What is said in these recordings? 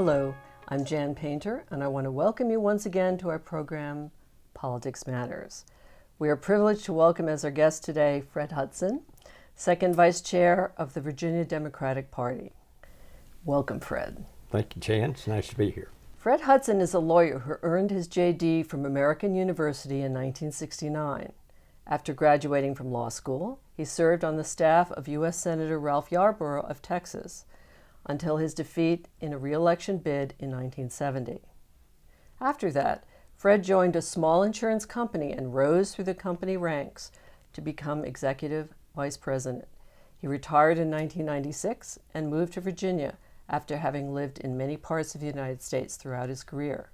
Hello, I'm Jan Paynter, and I want to welcome you once again to our program, Politics Matters. We are privileged to welcome as our guest today Fred Hudson, Second Vice Chair of the Virginia Democratic Party. Welcome, Fred. Thank you, Jan. It's nice to be here. Fred Hudson is a lawyer who earned his JD from American University in 1969. After graduating from law school, he served on the staff of U.S. Senator Ralph Yarborough of Texas until his defeat in a re-election bid in 1970. After that, Fred joined a small insurance company and rose through the company ranks to become executive vice president. He retired in 1996 and moved to Virginia after having lived in many parts of the United States throughout his career.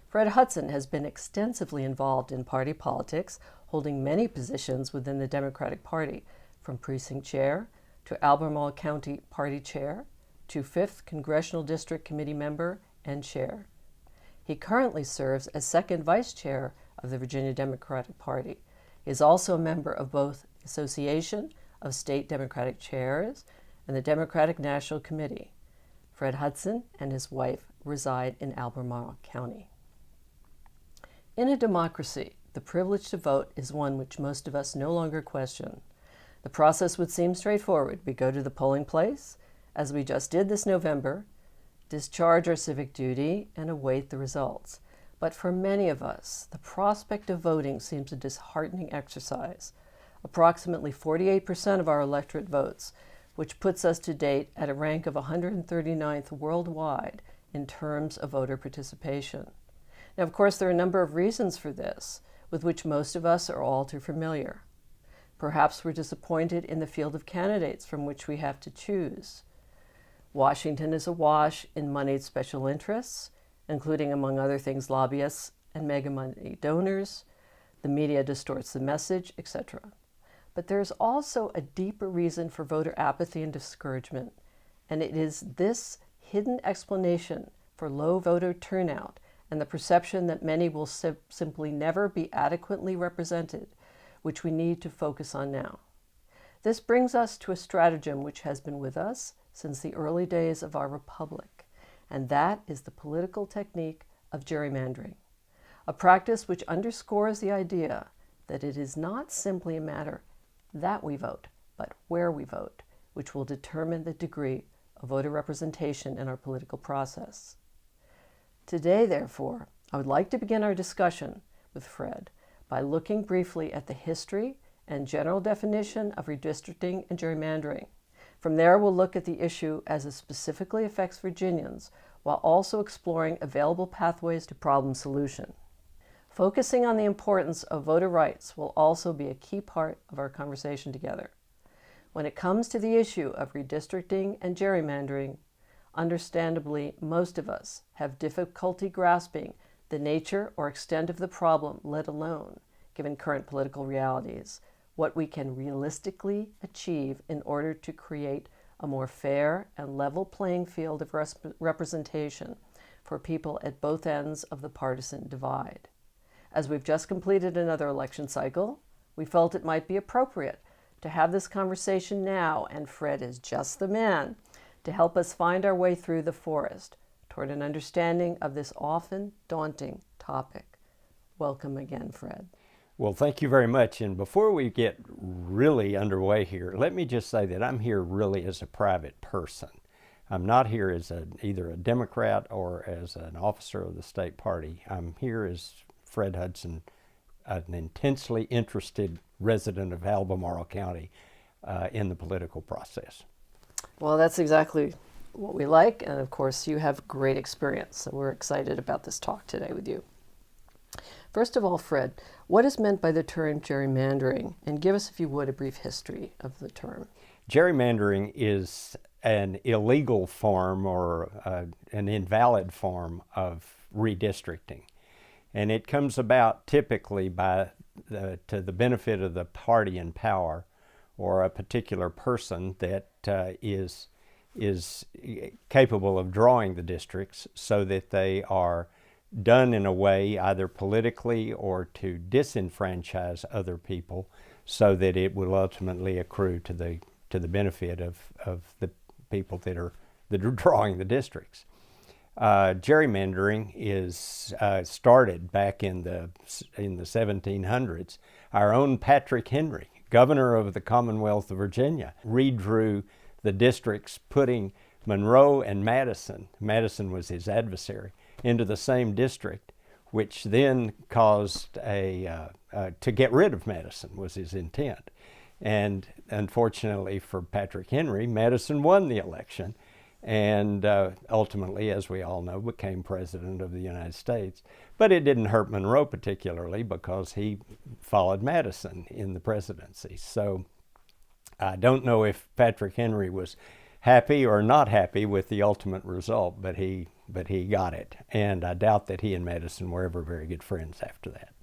Fred Hudson has been extensively involved in party politics, holding many positions within the Democratic Party, from precinct chair to Albemarle County Party chair to 5th Congressional District Committee member and chair. He currently serves as second vice chair of the Virginia Democratic Party. He is also a member of both the Association of State Democratic Chairs and the Democratic National Committee. Fred Hudson and his wife reside in Albemarle County. In a democracy, the privilege to vote is one which most of us no longer question. The process would seem straightforward. We go to the polling place, as we just did this November, discharge our civic duty, and await the results. But for many of us, the prospect of voting seems a disheartening exercise. Approximately 48% of our electorate votes, which puts us to date at a rank of 139th worldwide in terms of voter participation. Now, of course, there are a number of reasons for this, with which most of us are all too familiar. Perhaps we're disappointed in the field of candidates from which we have to choose. Washington is awash in moneyed special interests, including, among other things, lobbyists and mega money donors. The media distorts the message, etc. But there is also a deeper reason for voter apathy and discouragement, and it is this hidden explanation for low voter turnout and the perception that many will simply never be adequately represented, which we need to focus on now. This brings us to a stratagem which has been with us since the early days of our republic, and that is the political technique of gerrymandering, a practice which underscores the idea that it is not simply a matter that we vote, but where we vote, which will determine the degree of voter representation in our political process. Today, therefore, I would like to begin our discussion with Fred by looking briefly at the history and general definition of redistricting and gerrymandering. From there, we'll look at the issue as it specifically affects Virginians, while also exploring available pathways to problem solution. Focusing on the importance of voter rights will also be a key part of our conversation together. When it comes to the issue of redistricting and gerrymandering, understandably, most of us have difficulty grasping the nature or extent of the problem, let alone, given current political realities, what we can realistically achieve in order to create a more fair and level playing field of representation for people at both ends of the partisan divide. As we've just completed another election cycle, we felt it might be appropriate to have this conversation now, and Fred is just the man to help us find our way through the forest toward an understanding of this often daunting topic. Welcome again, Fred. Well, thank you very much. And before we get really underway here, let me just say that I'm here really as a private person. I'm not here as either a Democrat or as an officer of the state party. I'm here as Fred Hudson, an intensely interested resident of Albemarle County in the political process. Well, that's exactly what we like, and of course you have great experience, so we're excited about this talk today with you. First of all, Fred, what is meant by the term gerrymandering? And give us, if you would, a brief history of the term. Gerrymandering is an illegal form or an invalid form of redistricting. And it comes about typically to the benefit of the party in power or a particular person that is capable of drawing the districts so that they are done in a way either politically or to disenfranchise other people so that it will ultimately accrue to the benefit of the people that are drawing the districts. Gerrymandering is started back in the 1700s. Our own Patrick Henry, governor of the Commonwealth of Virginia, redrew the districts, putting Monroe and Madison was his adversary, into the same district, which then caused to get rid of Madison was his intent. And unfortunately for Patrick Henry, Madison won the election and ultimately, as we all know, became president of the United States. But it didn't hurt Monroe particularly because he followed Madison in the presidency. So I don't know if Patrick Henry was happy or not happy with the ultimate result, but he got it. And I doubt that he and Madison were ever very good friends after that.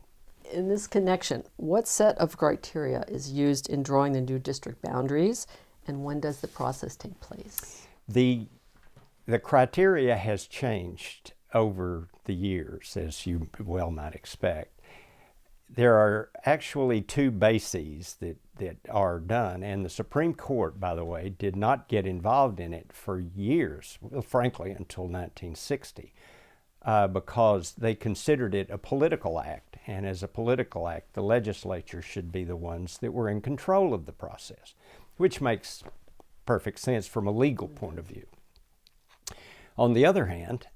In this connection, what set of criteria is used in drawing the new district boundaries, and when does the process take place? The criteria has changed over the years, as you well might expect. There are actually two bases that are done, and the Supreme Court, by the way, did not get involved in it for years, well, frankly, until 1960, because they considered it a political act, and as a political act, the legislature should be the ones that were in control of the process, which makes perfect sense from a legal point of view. On the other hand,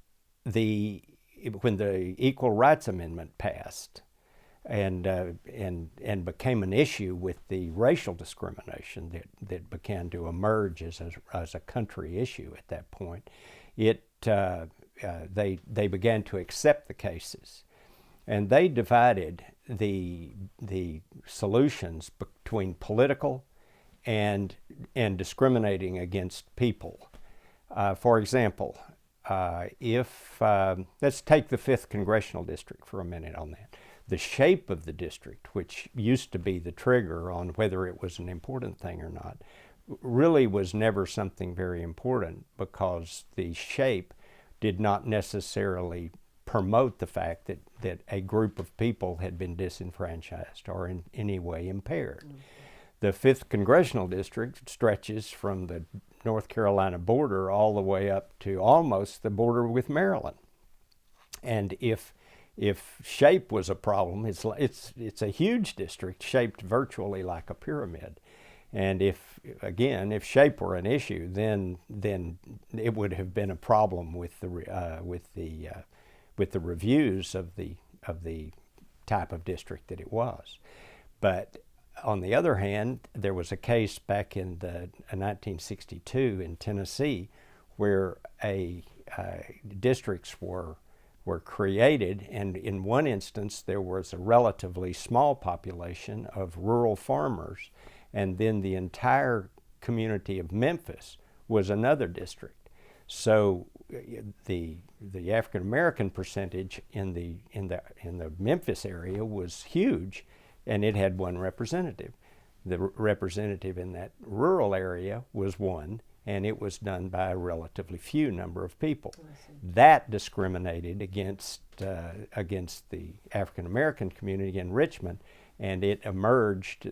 when the Equal Rights Amendment passed and became an issue with the racial discrimination that began to emerge as a country issue at that point, they began to accept the cases, and they divided the solutions between political and discriminating against people. For example, let's take the 5th Congressional District for a minute on that. The shape of the district, which used to be the trigger on whether it was an important thing or not, really was never something very important because the shape did not necessarily promote the fact that a group of people had been disenfranchised or in any way impaired. Mm-hmm. The 5th Congressional District stretches from the North Carolina border all the way up to almost the border with Maryland. And if shape was a problem, it's a huge district shaped virtually like a pyramid. And if shape were an issue, then it would have been a problem with the reviews of the type of district that it was. But on the other hand, there was a case back in 1962 in Tennessee where districts were created, and in one instance there was a relatively small population of rural farmers, and then the entire community of Memphis was another district. So the African American percentage in the Memphis area was huge, and it had one representative. The representative in that rural area was one, and it was done by a relatively few number of people. That discriminated against the African American community in Richmond, and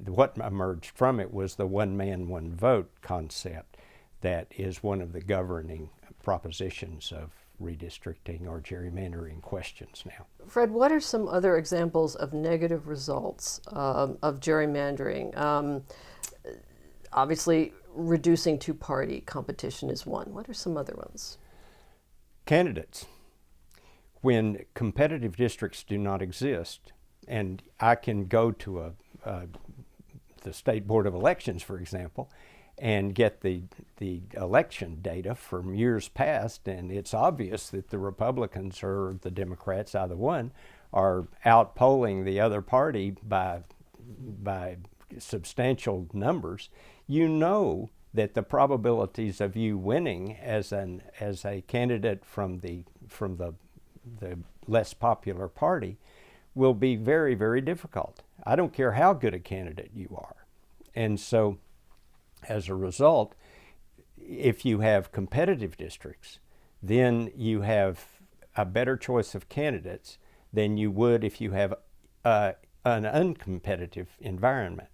what emerged from it was the one man, one vote concept that is one of the governing propositions of redistricting or gerrymandering questions now. Fred, what are some other examples of negative results of gerrymandering? Obviously, reducing two-party competition is one. What are some other ones? Candidates. When competitive districts do not exist, and I can go to the State Board of Elections, for example, and get the election data from years past, and it's obvious that the Republicans or the Democrats, either one, are outpolling the other party by substantial numbers. You know that the probabilities of you winning as a candidate from the less popular party will be very, very difficult. I don't care how good a candidate you are. And so as a result, if you have competitive districts, then you have a better choice of candidates than you would if you have an uncompetitive environment.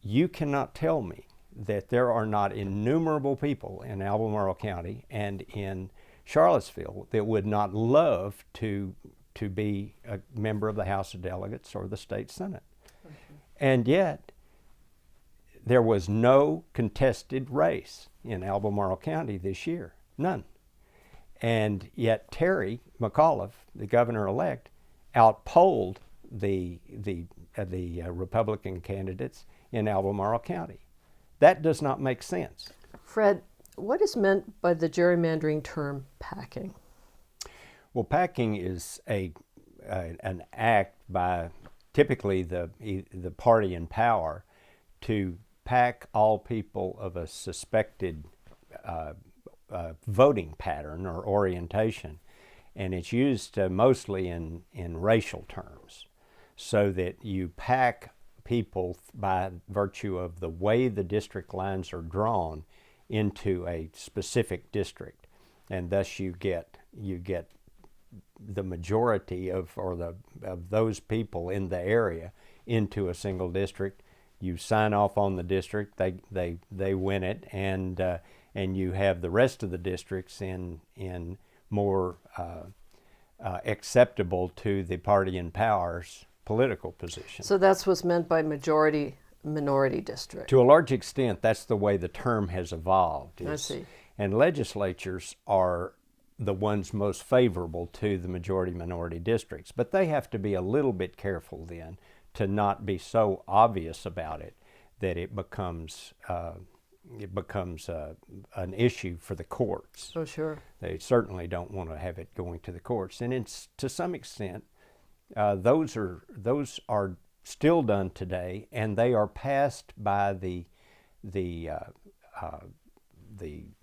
You cannot tell me that there are not innumerable people in Albemarle County and in Charlottesville that would not love to be a member of the House of Delegates or the state Senate. Okay. And yet, there was no contested race in Albemarle County this year, none. And yet Terry McAuliffe, the governor-elect, outpolled the Republican candidates in Albemarle County. That does not make sense. Fred, what is meant by the gerrymandering term packing? Well, packing is an act by typically the party in power to pack all people of a suspected voting pattern or orientation, and it's used mostly in racial terms, so that you pack people by virtue of the way the district lines are drawn into a specific district, and thus you get the majority of those people in the area into a single district. You sign off on the district, they win it, and you have the rest of the districts in more acceptable to the party in power's political position. So that's what's meant by majority-minority district. To a large extent, that's the way the term has evolved. I see. And legislatures are the ones most favorable to the majority-minority districts, but they have to be a little bit careful then to not be so obvious about it that it becomes an issue for the courts. Oh, sure. They certainly don't want to have it going to the courts, and it's, to some extent, those are still done today, and they are passed by the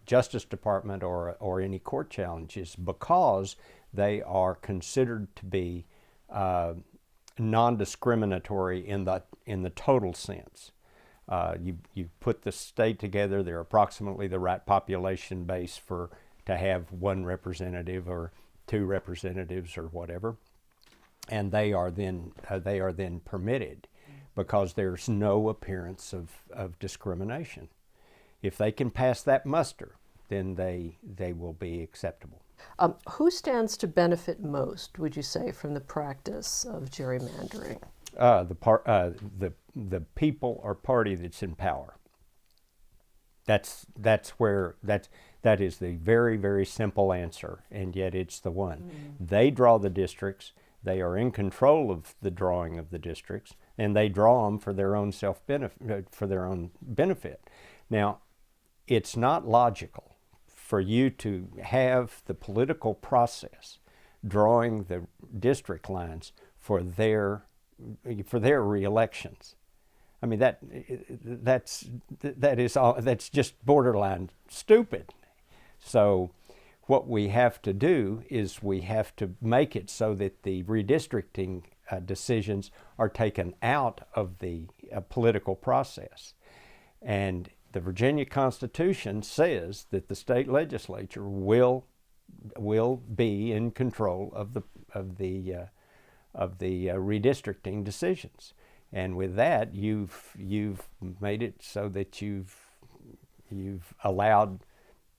Justice Department or any court challenges because they are considered to be non-discriminatory in the total sense. You put the state together, they're approximately the right population base to have one representative or two representatives or whatever, and they are then permitted because there's no appearance of discrimination. If they can pass that muster, then they will be acceptable. Who stands to benefit most, would you say, from the practice of gerrymandering? The people or party that's in power. That is the very, very simple answer, and yet it's the one. Mm. They draw the districts. They are in control of the drawing of the districts, and they draw them for their own benefit. Now, it's not logical for you to have the political process drawing the district lines for their re-elections. I mean, that's just borderline stupid. So what we have to do is we have to make it so that the redistricting decisions are taken out of the political process. And the Virginia Constitution says that the state legislature will be in control of the redistricting decisions, and with that, you've made it so that you've allowed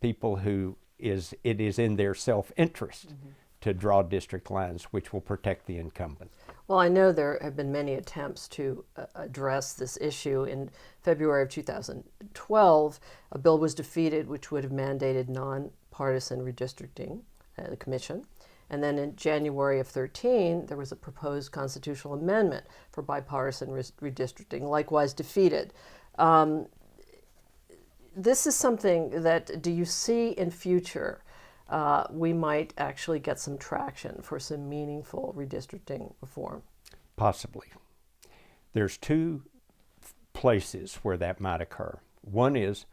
people who it is in their self-interest mm-hmm. to draw district lines which will protect the incumbent. Well, I know there have been many attempts to address this issue. In February of 2012, a bill was defeated which would have mandated nonpartisan redistricting, the commission. And then in January of 2013, there was a proposed constitutional amendment for bipartisan redistricting, likewise defeated. This is something that, do you see in future, we might actually get some traction for some meaningful redistricting reform? Possibly. There's two places where that might occur. One is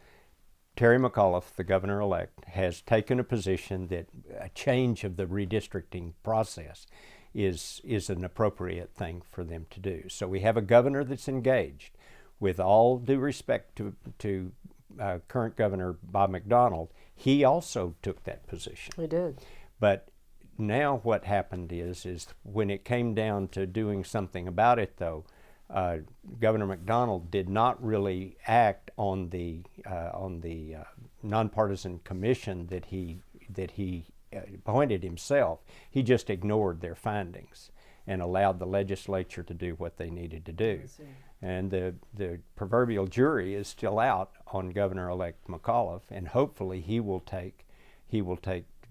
Terry McAuliffe, the governor-elect, has taken a position that a change of the redistricting process is an appropriate thing for them to do. So we have a governor that's engaged. With all due respect to current Governor Bob McDonnell, he also took that position. He did. But now what happened is when it came down to doing something about it, though, Governor McDonnell did not really act on the nonpartisan commission that he appointed himself. He just ignored their findings and allowed the legislature to do what they needed to do. And the proverbial jury is still out on Governor-elect McAuliffe, and hopefully he will take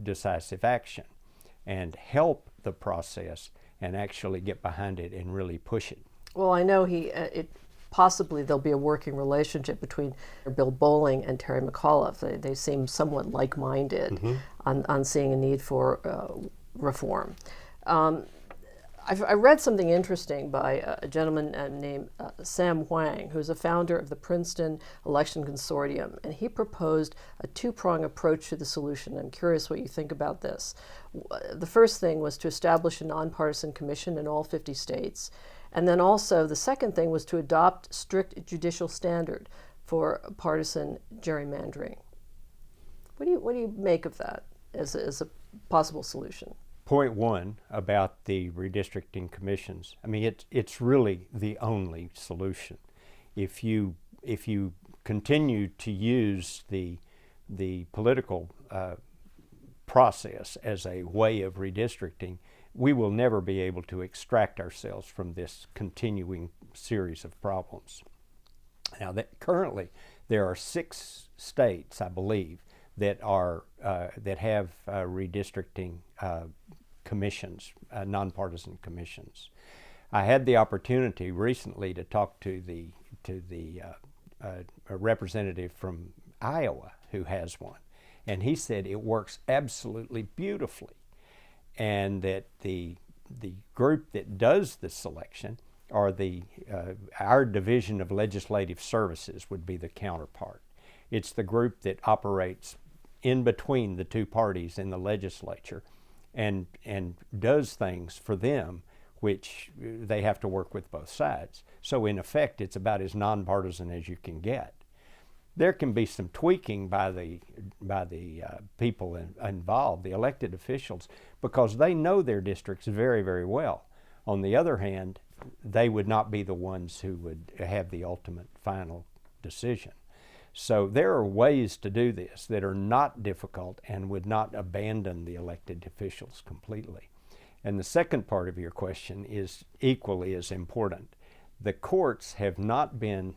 decisive action and help the process and actually get behind it and really push it. Well, I know possibly there'll be a working relationship between Bill Bolling and Terry McAuliffe. They seem somewhat like-minded on seeing a need for reform. I read something interesting by a gentleman named Sam Huang, who's a founder of the Princeton Election Consortium, and he proposed a two-prong approach to the solution. I'm curious what you think about this. The first thing was to establish a nonpartisan commission in all 50 states, and then also the second thing was to adopt strict judicial standard for partisan gerrymandering. What do you make of that as a possible solution? Point one about the redistricting commissions. I mean, it's really the only solution. If you continue to use the political process as a way of redistricting, we will never be able to extract ourselves from this continuing series of problems. Now, currently there are 6 states, I believe, that have redistricting commissions, nonpartisan commissions. I had the opportunity recently to talk to a representative from Iowa who has one, and he said it works absolutely beautifully, and that the group that does the selection, or our Division of Legislative Services would be the counterpart. It's the group that operates in between the two parties in the legislature and does things for them which they have to work with both sides. So in effect, it's about as nonpartisan as you can get. There can be some tweaking by the people involved, the elected officials, because they know their districts very, very well. On the other hand, they would not be the ones who would have the ultimate final decision. So there are ways to do this that are not difficult and would not abandon the elected officials completely. And the second part of your question is equally as important. The courts have not been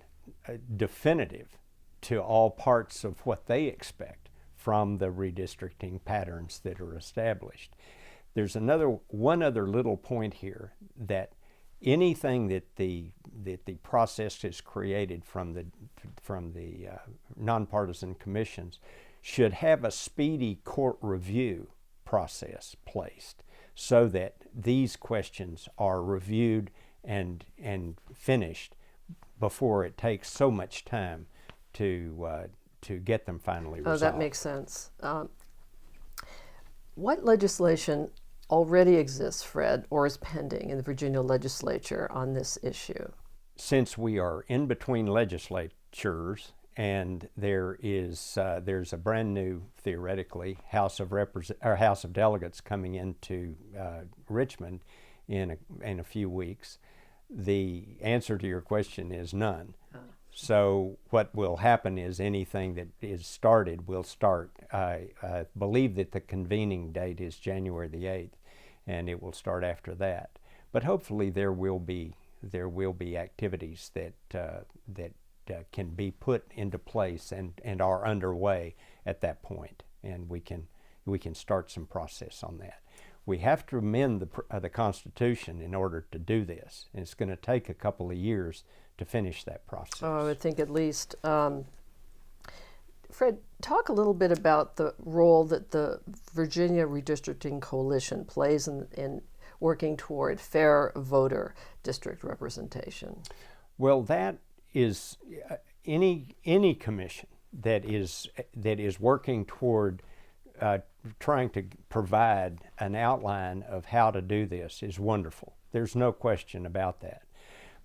definitive to all parts of what they expect from the redistricting patterns that are established. There's one other little point here, that anything that the process has created from the nonpartisan commissions should have a speedy court review process placed, so that these questions are reviewed and finished before it takes so much time to get them finally resolved. Oh, that makes sense. What legislation already exists, Fred, or is pending in the Virginia legislature on this issue? Since we are in between legislatures, and there's a brand new, theoretically, House of Delegates coming into Richmond in a few weeks, the answer to your question is none. So what will happen is anything that is started will start. I believe that the convening date is January the 8th, and it will start after that. But hopefully there will be activities that can be put into place and are underway at that point, and we can start some process on that. We have to amend the Constitution in order to do this, and it's going to take a couple of years to finish that process. Oh, I would think at least. Fred, talk a little bit about the role that the Virginia Redistricting Coalition plays in working toward fair voter district representation. Well, that is any commission that is working toward trying to provide an outline of how to do this is wonderful. There's no question about that.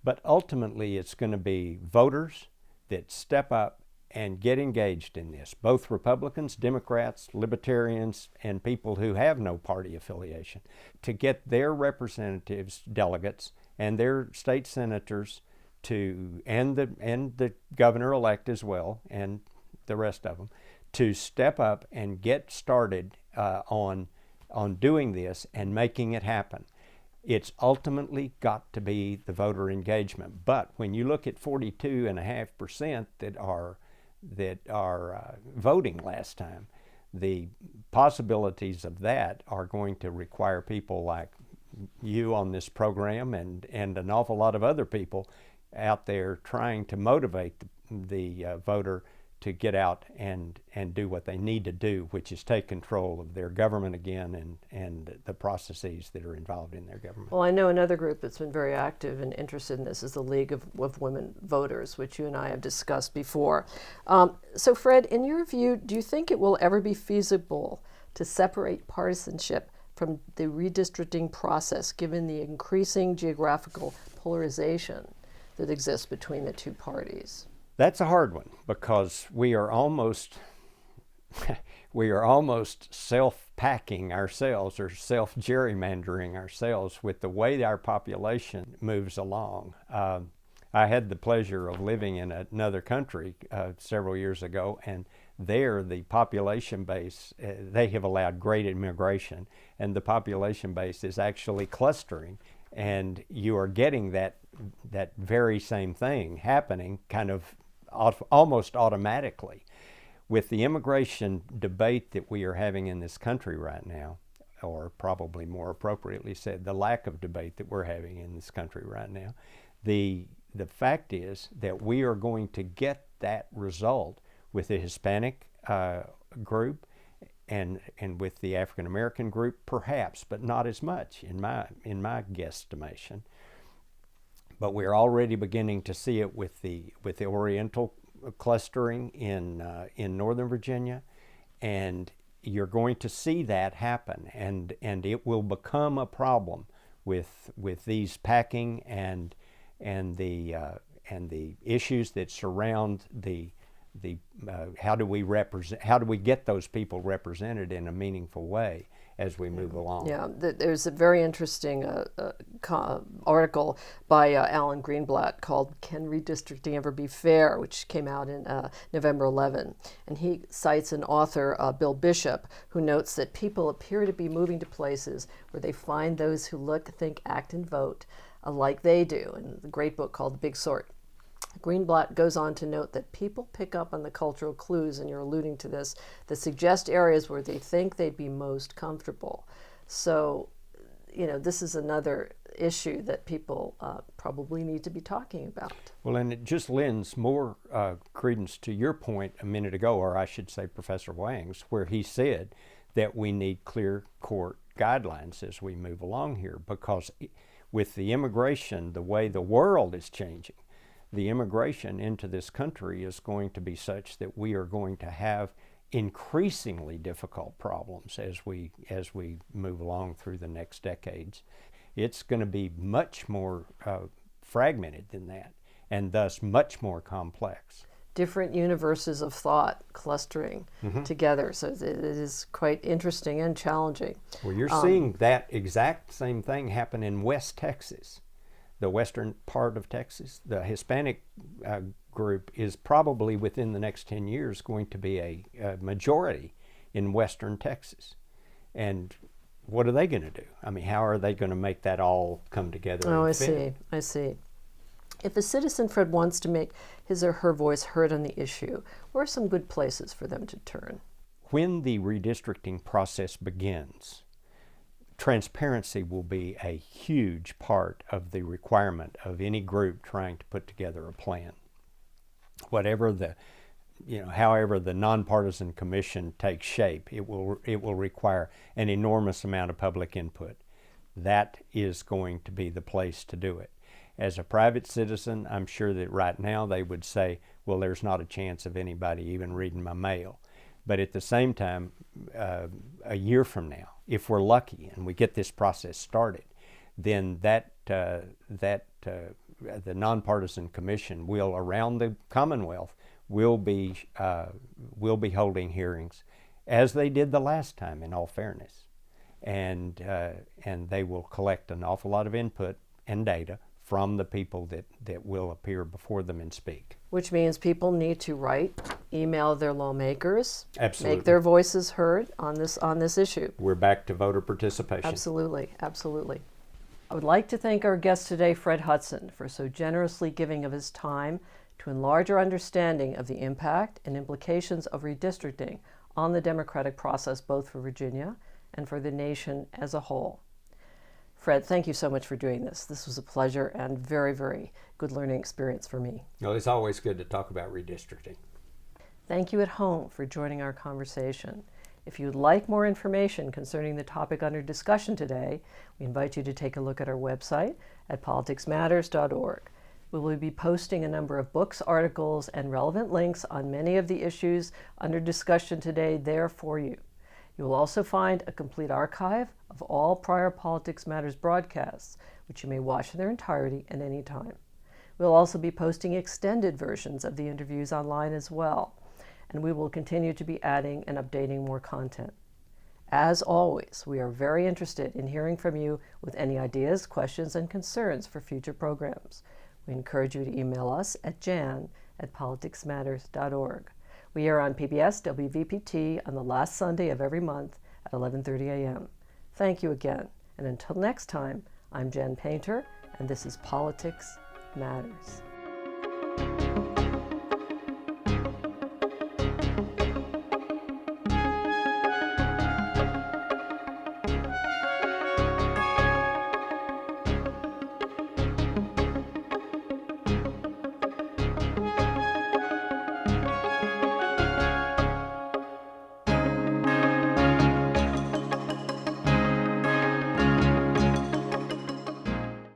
But ultimately, it's going to be voters that step up and get engaged in this, both Republicans, Democrats, Libertarians, and people who have no party affiliation, to get their representatives, delegates, and their state senators and the governor-elect as well, and the rest of them, to step up and get started on doing this and making it happen. It's ultimately got to be the voter engagement. But when you look at 42.5% that are voting last time, the possibilities of that are going to require people like you on this program and an awful lot of other people out there trying to motivate the voter to get out and do what they need to do, which is take control of their government again and the processes that are involved in their government. Well, I know another group that's been very active and interested in this is the League of Women Voters, which you and I have discussed before. So Fred, in your view, do you think it will ever be feasible to separate partisanship from the redistricting process, given the increasing geographical polarization that exists between the two parties? That's a hard one because we are almost self-packing ourselves or self-gerrymandering ourselves with the way our population moves along. I had the pleasure of living in another country several years ago, and there the population base, they have allowed great immigration, and the population base is actually clustering, and you are getting that very same thing happening kind of almost automatically. With the immigration debate that we are having in this country right now, or probably more appropriately said, the lack of debate that we're having in this country right now, the fact is that we are going to get that result with the Hispanic group and with the African American group, perhaps, but not as much in my guesstimation. But we're already beginning to see it with the Oriental clustering in Northern Virginia, and you're going to see that happen, and it will become a problem with these packing and the issues that surround the how do we get those people represented in a meaningful way as we move along. Yeah, there's a very interesting article by Alan Greenblatt called "Can Redistricting Ever Be Fair?" which came out in November 11. And he cites an author, Bill Bishop, who notes that people appear to be moving to places where they find those who look, think, act, and vote like they do, in the great book called The Big Sort. Greenblatt goes on to note that people pick up on the cultural clues, and you're alluding to this, that suggest areas where they think they'd be most comfortable. So, this is another issue that people probably need to be talking about. Well, and it just lends more credence to your point a minute ago, or I should say Professor Wang's, where he said that we need clear court guidelines as we move along here, because with the immigration, the way the world is changing, the immigration into this country is going to be such that we are going to have increasingly difficult problems as we move along through the next decades. It's going to be much more fragmented than that, and thus much more complex. Different universes of thought clustering together, so it is quite interesting and challenging. Well, you're seeing that exact same thing happen in West Texas. The western part of Texas, the Hispanic group is probably within the next 10 years going to be a majority in western Texas. And what are they going to do? I mean, how are they going to make that all come together? Oh, I see. If a citizen, Fred, wants to make his or her voice heard on the issue, where are some good places for them to turn? When the redistricting process begins, transparency will be a huge part of the requirement of any group trying to put together a plan. Whatever however the nonpartisan commission takes shape, it will require an enormous amount of public input. That is going to be the place to do it. As a private citizen, I'm sure that right now they would say, well, there's not a chance of anybody even reading my mail. But at the same time, a year from now, if we're lucky and we get this process started, then the nonpartisan commission will, around the Commonwealth, will be holding hearings, as they did the last time, in all fairness, and they will collect an awful lot of input and data from the people that will appear before them and speak. Which means people need to write, email their lawmakers, Absolutely. make their voices heard on this issue. We're back to voter participation. Absolutely, absolutely. I would like to thank our guest today, Fred Hudson, for so generously giving of his time to enlarge our understanding of the impact and implications of redistricting on the democratic process, both for Virginia and for the nation as a whole. Fred, thank you so much for doing this. This was a pleasure and very, very good learning experience for me. Well, it's always good to talk about redistricting. Thank you at home for joining our conversation. If you'd like more information concerning the topic under discussion today, we invite you to take a look at our website at politicsmatters.org. We will be posting a number of books, articles, and relevant links on many of the issues under discussion today there for you. You will also find a complete archive of all prior Politics Matters broadcasts, which you may watch in their entirety at any time. We'll also be posting extended versions of the interviews online as well, and we will continue to be adding and updating more content. As always, we are very interested in hearing from you with any ideas, questions, and concerns for future programs. We encourage you to email us at jan@politicsmatters.org. We are on PBS WVPT on the last Sunday of every month at 11:30 a.m. Thank you again, and until next time, I'm Jan Paynter, and this is Politics Matters.